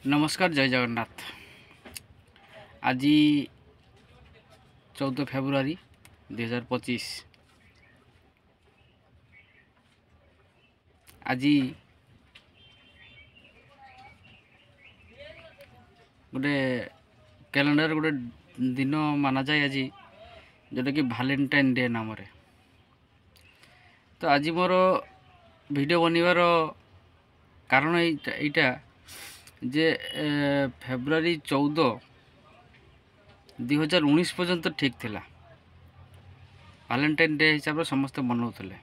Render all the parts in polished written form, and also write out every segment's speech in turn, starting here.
नमस्कार जय जगन्नाथ। आज 14 फेब्रुआरी 2025। आज गोटे कैलेंडर गोटे दिन माना जाए आज जोटा कि वैलेंटाइन डे नाम। तो आज मोर वीडियो बनवार कारण यहीटा जे फेब्रुआरी 14 2019 पर्यंत ठीक थिला। वैलेंटाइन डे हिसाब से समस्त मनाउले,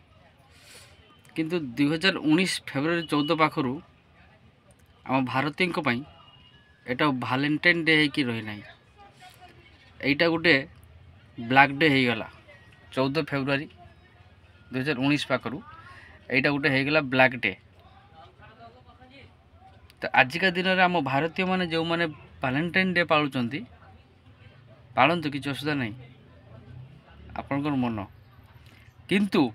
किंतु 2019 फेब्रुआरी 14 पाखर आम भारतीय एटा वैलेंटाइन डे है कि रही ना। यहीटा गोटे ब्लैक डे हो गला 14 फेब्रुआरी 2019 पाखर यहीटा गोटे हो गला ब्लैक डे। तो आजिका दिन में आम भारतीय माने जो माने वैलेंटाइन डे पालतु किसी असुविधा नहीं आपनकर मन, किंतु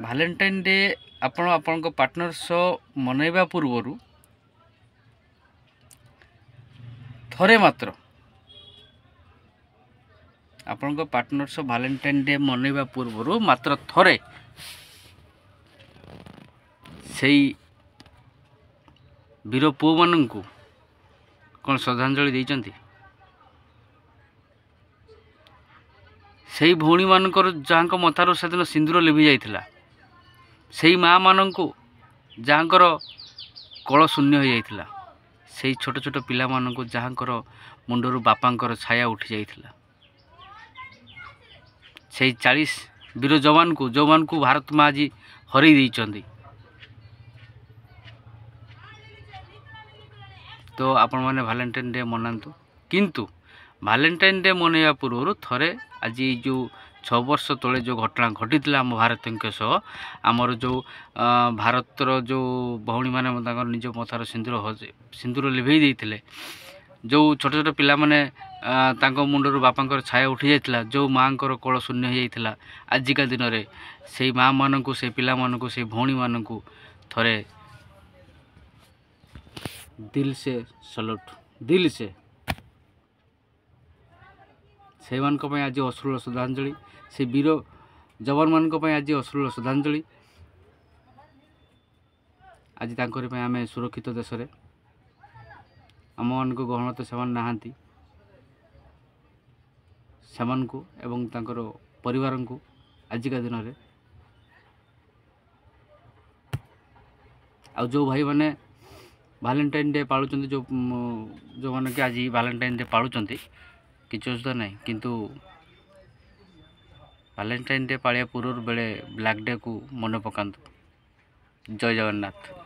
वैलेंटाइन डे आपण पार्टनर सह मनइबा पूर्वर थरे मात्र आपण पार्टनर सह वैलेंटाइन डे मनइबा पूर्वर मात्र थरे सेई वीर पुओ मानू कौन श्रद्धांजलि देइचंती, से भौणी मानकर जहाँ मथार से दिन सिंदूर लिभि जाइथिला, से माँ मानू जहाँकर कल शून्य हो जाइथिला, से छोट छोट पिला मानू जहाँकर मुंडरू बापांकर छाया उठी जाइथिला, से 40 वीर जवान को भारत माँ आज हरई देइचंती। तो आपण मैंने वैलेंटाइन डे मनातु, किंतु वैलेंटाइन डे मनइबा पूर्व थरे आज जो 6 वर्ष तले जो घटना घटी आम भारतीय सह आमर जो भारतर जो भौणी मैंने निज मथार सिंदूर लिभे देते, जो छोट छोट पिला माने मुंडर बापांकर छाया उठी जाइथिला, जो माँ कल शून्य हो जाइथिला, आजिका दिन में से माँ मानू से पिला मानू से भौणी मानू थरे दिल से सल्यूट, दिल से से मान आज अश्रुल श्रद्धांजलि, से वीर जवान मान आज अश्रुल श्रद्धांजलि। आज आम सुरक्षित देश रे आम मान गहन तो से नहांती एवं तांकर परिवार को आजिका दिन में आ जो भाई माने वैलेंटाइन डे पालुचंती, जो माने कि आज वैलेंटाइन डे पालुचंती किसी असुविधा नहीं, किंतु वैलेंटाइन डे पालिया पूर्व बेले ब्लैक डे को मन पकांतु। जय जगन्नाथ।